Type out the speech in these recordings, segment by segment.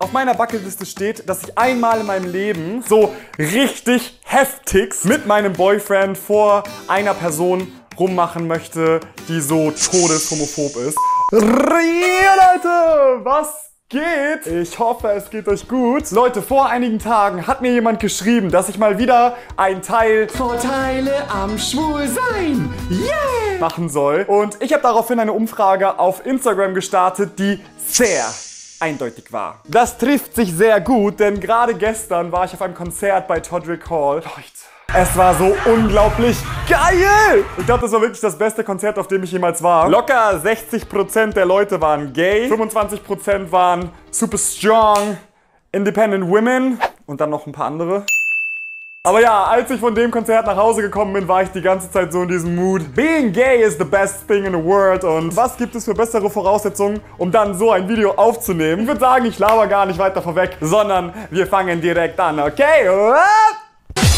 Auf meiner Bucketliste steht, dass ich einmal in meinem Leben so richtig heftig mit meinem Boyfriend vor einer Person rummachen möchte, die so todeshomophob ist. Leute, was geht? Ich hoffe, es geht euch gut. Leute, vor einigen Tagen hat mir jemand geschrieben, dass ich mal wieder ein Teil Vorteile am Schwulsein machen soll. Und ich habe daraufhin eine Umfrage auf Instagram gestartet, die sehr eindeutig war. Das trifft sich sehr gut, denn gerade gestern war ich auf einem Konzert bei Todrick Hall. Leute, es war so unglaublich geil! Ich glaube, das war wirklich das beste Konzert, auf dem ich jemals war. Locker 60% der Leute waren gay, 25% waren super strong, independent women und dann noch ein paar andere. Aber ja, als ich von dem Konzert nach Hause gekommen bin, war ich die ganze Zeit so in diesem Mood. Being gay is the best thing in the world. Und was gibt es für bessere Voraussetzungen, um dann so ein Video aufzunehmen? Ich würde sagen, ich laber gar nicht weiter vorweg, sondern wir fangen direkt an, okay?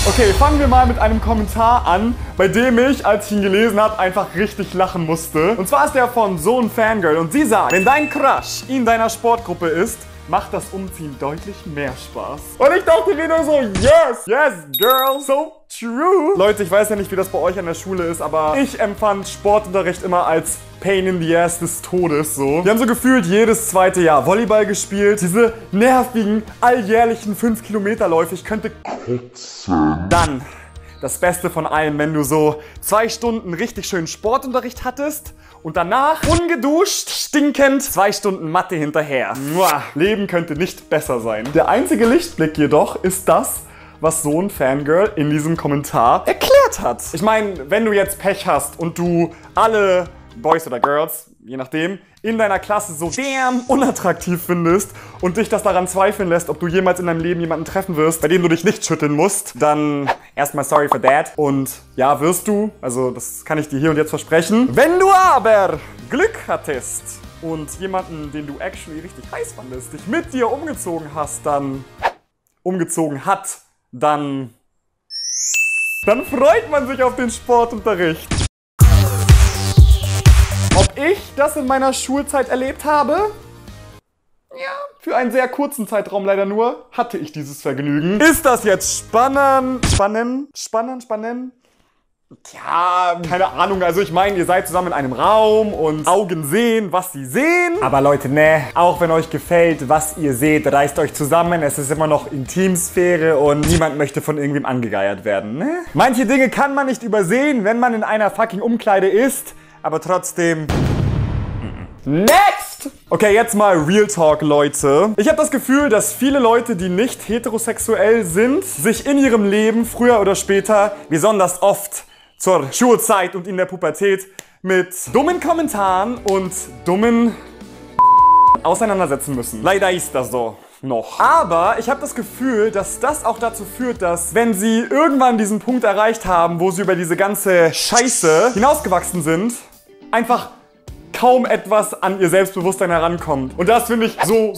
Okay, fangen wir mal mit einem Kommentar an, bei dem ich, als ich ihn gelesen habe, einfach richtig lachen musste. Und zwar ist der von So ein Fangirl und sie sagt, wenn dein Crush in deiner Sportgruppe ist, macht das Umziehen deutlich mehr Spaß. Und ich dachte mir nur so, yes, yes, girl, so true. Leute, ich weiß ja nicht, wie das bei euch an der Schule ist, aber ich empfand Sportunterricht immer als Pain in the ass des Todes, so. Wir haben so gefühlt jedes zweite Jahr Volleyball gespielt. Diese nervigen, alljährlichen 5-Kilometer-Läufe, ich könnte kotzen. Dann das Beste von allem, wenn du so 2 Stunden richtig schönen Sportunterricht hattest und danach ungeduscht, stinkend 2 Stunden Mathe hinterher. Muah, Leben könnte nicht besser sein. Der einzige Lichtblick jedoch ist das, was so ein Fangirl in diesem Kommentar erklärt hat. Ich meine, wenn du jetzt Pech hast und du alle Boys oder Girls, je nachdem, in deiner Klasse so damn unattraktiv findest und dich das daran zweifeln lässt, ob du jemals in deinem Leben jemanden treffen wirst, bei dem du dich nicht schütteln musst, dann erstmal sorry for that. Und ja, wirst du, also das kann ich dir hier und jetzt versprechen. Wenn du aber Glück hattest und jemanden, den du actually richtig heiß fandest, dich mit dir umgezogen hat, dann freut man sich auf den Sportunterricht. Ob ich das in meiner Schulzeit erlebt habe? Ja, für einen sehr kurzen Zeitraum leider nur, hatte ich dieses Vergnügen. Ist das jetzt spannend? Tja, keine Ahnung. Also ich meine, ihr seid zusammen in einem Raum und Augen sehen, was sie sehen. Aber Leute, ne, auch wenn euch gefällt, was ihr seht, reißt euch zusammen. Es ist immer noch Intimsphäre und niemand möchte von irgendwem angegeiert werden, ne? Manche Dinge kann man nicht übersehen, wenn man in einer fucking Umkleide ist. Aber trotzdem... Next! Okay, jetzt mal Real Talk, Leute. Ich habe das Gefühl, dass viele Leute, die nicht heterosexuell sind, sich in ihrem Leben früher oder später, besonders oft zur Schulzeit und in der Pubertät, mit dummen Kommentaren und dummen auseinandersetzen müssen. Leider ist das so. Noch. Aber ich habe das Gefühl, dass das auch dazu führt, dass wenn sie irgendwann diesen Punkt erreicht haben, wo sie über diese ganze Scheiße hinausgewachsen sind, einfach kaum etwas an ihr Selbstbewusstsein herankommt. Und das finde ich so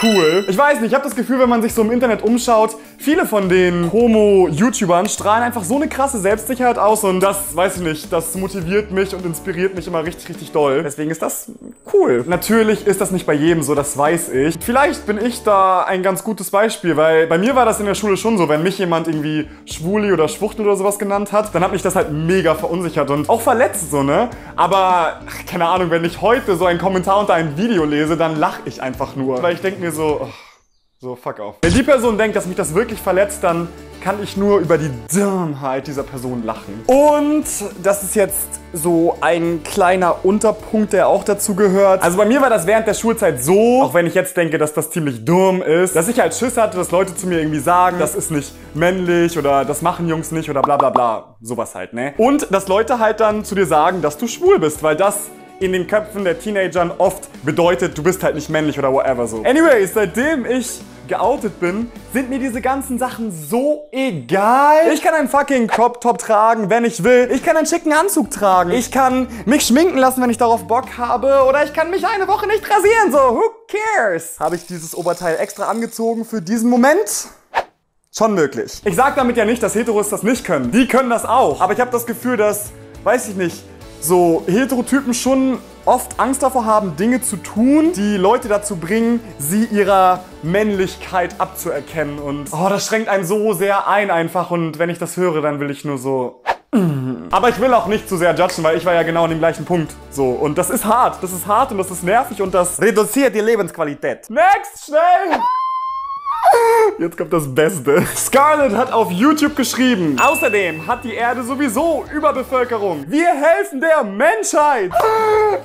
cool. Ich weiß nicht, ich habe das Gefühl, wenn man sich so im Internet umschaut, viele von den Homo-YouTubern strahlen einfach so eine krasse Selbstsicherheit aus und das, weiß ich nicht, das motiviert mich und inspiriert mich immer richtig doll. Deswegen ist das cool. Natürlich ist das nicht bei jedem so, das weiß ich. Vielleicht bin ich da ein ganz gutes Beispiel, weil bei mir war das in der Schule schon so, wenn mich jemand irgendwie Schwuli oder Schwuchtel oder sowas genannt hat, dann hat mich das halt mega verunsichert und auch verletzt so, ne? Aber, keine Ahnung, wenn ich heute so einen Kommentar unter ein Video lese, dann lache ich einfach nur, weil ich denke mir so, fuck off. Wenn die Person denkt, dass mich das wirklich verletzt, dann kann ich nur über die Dummheit dieser Person lachen. Und das ist jetzt so ein kleiner Unterpunkt, der auch dazu gehört. Also bei mir war das während der Schulzeit so, auch wenn ich jetzt denke, dass das ziemlich dumm ist, dass ich halt Schiss hatte, dass Leute zu mir irgendwie sagen, das ist nicht männlich oder das machen Jungs nicht oder bla bla bla. Sowas halt, ne? Und dass Leute halt dann zu dir sagen, dass du schwul bist, weil das in den Köpfen der Teenagern oft bedeutet, du bist halt nicht männlich oder whatever so. Anyways, seitdem ich geoutet bin, sind mir diese ganzen Sachen so egal. Ich kann einen fucking Crop Top tragen, wenn ich will. Ich kann einen schicken Anzug tragen. Ich kann mich schminken lassen, wenn ich darauf Bock habe. Oder ich kann mich eine Woche nicht rasieren, so who cares? Habe ich dieses Oberteil extra angezogen für diesen Moment? Schon möglich. Ich sag damit ja nicht, dass Heteros das nicht können. Die können das auch. Aber ich habe das Gefühl, dass, weiß ich nicht, so Heterotypen schon oft Angst davor haben, Dinge zu tun, die Leute dazu bringen, sie ihrer Männlichkeit abzuerkennen. Und oh, das schränkt einen so sehr ein einfach. Und wenn ich das höre, dann will ich nur so... Aber ich will auch nicht zu sehr judgen, weil ich war ja genau an dem gleichen Punkt. So, und das ist hart und das ist nervig und das reduziert die Lebensqualität. Next, schnell! Jetzt kommt das Beste. Scarlett hat auf YouTube geschrieben: Außerdem hat die Erde sowieso Überbevölkerung. Wir helfen der Menschheit.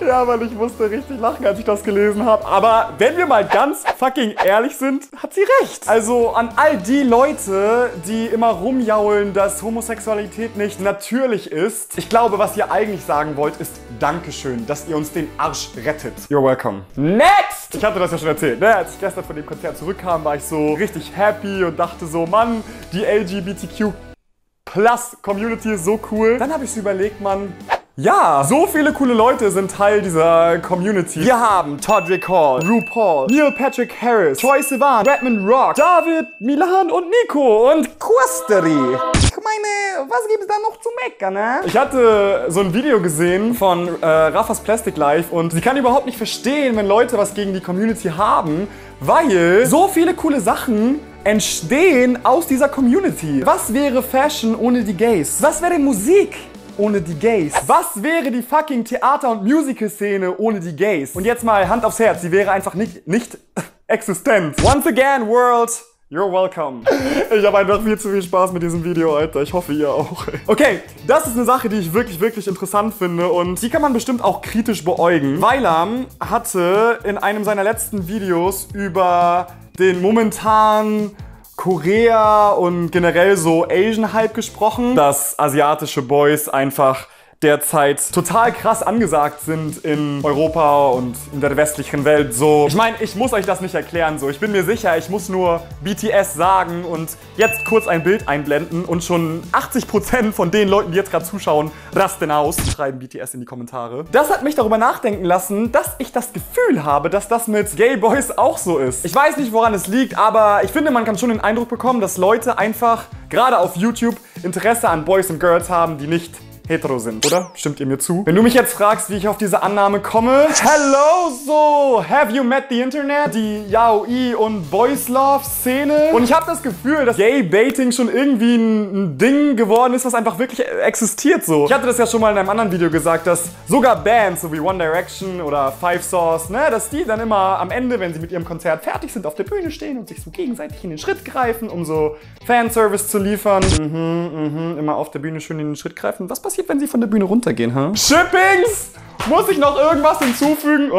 Ja, weil ich musste richtig lachen, als ich das gelesen habe. Aber wenn wir mal ganz fucking ehrlich sind, hat sie recht. Also an all die Leute, die immer rumjaulen, dass Homosexualität nicht natürlich ist. Ich glaube, was ihr eigentlich sagen wollt, ist Dankeschön, dass ihr uns den Arsch rettet. You're welcome. Next! Ich hatte das ja schon erzählt, ne? Als ich gestern von dem Konzert zurückkam, war ich so richtig happy und dachte so, Mann, die LGBTQ+-Community ist so cool. Dann habe ich so überlegt, Mann, ja, so viele coole Leute sind Teil dieser Community. Wir haben Todrick Hall, RuPaul, Neil Patrick Harris, Troye Sivan, Redmond Rock, David, Milan und Nico und Questery. Ich meine, was gibt's da noch zu meckern, ne? Ich hatte so ein Video gesehen von Raffas Plastic Life und sie kann überhaupt nicht verstehen, wenn Leute was gegen die Community haben, weil so viele coole Sachen entstehen aus dieser Community. Was wäre Fashion ohne die Gays? Was wäre Musik ohne die Gays? Was wäre die fucking Theater- und Musical-Szene ohne die Gays? Und jetzt mal Hand aufs Herz, sie wäre einfach nicht existent. Once again, world, you're welcome. Ich habe einfach viel zu viel Spaß mit diesem Video, Alter. Ich hoffe, ihr auch. Okay, das ist eine Sache, die ich wirklich interessant finde und die kann man bestimmt auch kritisch beäugen. Weilam hatte in einem seiner letzten Videos über den momentanen Korea und generell so Asian-Hype gesprochen, dass asiatische Boys einfach derzeit total krass angesagt sind in Europa und in der westlichen Welt. So, ich meine, ich muss euch das nicht erklären. So, ich bin mir sicher, ich muss nur BTS sagen und jetzt kurz ein Bild einblenden und schon 80% von den Leuten, die jetzt gerade zuschauen, rasten aus. Schreiben BTS in die Kommentare. Das hat mich darüber nachdenken lassen, dass ich das Gefühl habe, dass das mit Gay Boys auch so ist. Ich weiß nicht, woran es liegt, aber ich finde, man kann schon den Eindruck bekommen, dass Leute einfach, gerade auf YouTube, Interesse an Boys und Girls haben, die nicht hetero sind, oder? Stimmt ihr mir zu? Wenn du mich jetzt fragst, wie ich auf diese Annahme komme. Hello, so, have you met the Internet? Die Yaoi und Boys Love Szene. Und ich habe das Gefühl, dass Gay-Baiting schon irgendwie ein Ding geworden ist, was einfach wirklich existiert so. Ich hatte das ja schon mal in einem anderen Video gesagt, dass sogar Bands, so wie One Direction oder Five Sauce, ne, dass die dann immer am Ende, wenn sie mit ihrem Konzert fertig sind, auf der Bühne stehen und sich so gegenseitig in den Schritt greifen, um so Fanservice zu liefern. Immer auf der Bühne schön in den Schritt greifen. Was passiert, wenn sie von der Bühne runtergehen, hä? Shippings! Muss ich noch irgendwas hinzufügen?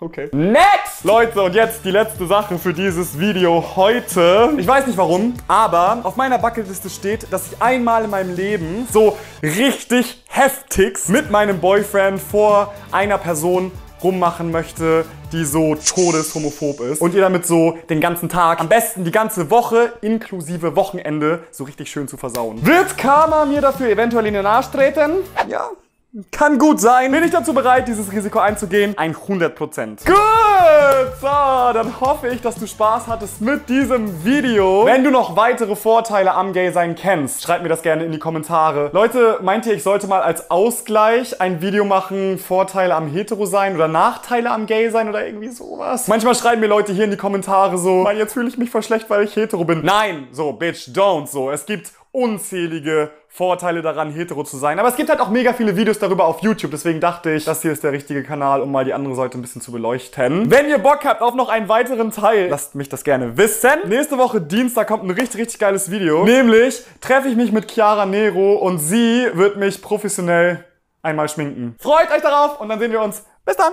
Okay. Next! Leute, und jetzt die letzte Sache für dieses Video heute. Ich weiß nicht warum, aber auf meiner Bucketliste steht, dass ich einmal in meinem Leben so richtig heftig mit meinem Boyfriend vor einer Person rummachen möchte, die so todeshomophob ist. Und ihr damit so den ganzen Tag, am besten die ganze Woche, inklusive Wochenende, so richtig schön zu versauen. Wird Karma mir dafür eventuell in den Arsch treten? Ja. Kann gut sein. Bin ich dazu bereit, dieses Risiko einzugehen? 100%. Gut, so, dann hoffe ich, dass du Spaß hattest mit diesem Video. Wenn du noch weitere Vorteile am Gay-Sein kennst, schreib mir das gerne in die Kommentare. Leute, meint ihr, ich sollte mal als Ausgleich ein Video machen, Vorteile am Hetero-Sein oder Nachteile am Gay-Sein oder irgendwie sowas? Manchmal schreiben mir Leute hier in die Kommentare so, Mann, jetzt fühle ich mich voll schlecht, weil ich hetero bin. Nein, so, bitch, don't, so. Es gibt unzählige Vorteile daran, hetero zu sein. Aber es gibt halt auch mega viele Videos darüber auf YouTube. Deswegen dachte ich, das hier ist der richtige Kanal, um mal die andere Seite ein bisschen zu beleuchten. Wenn ihr Bock habt auf noch einen weiteren Teil, lasst mich das gerne wissen. Nächste Woche Dienstag kommt ein richtig geiles Video. Nämlich treffe ich mich mit Chiara Nero und sie wird mich professionell einmal schminken. Freut euch darauf und dann sehen wir uns. Bis dann!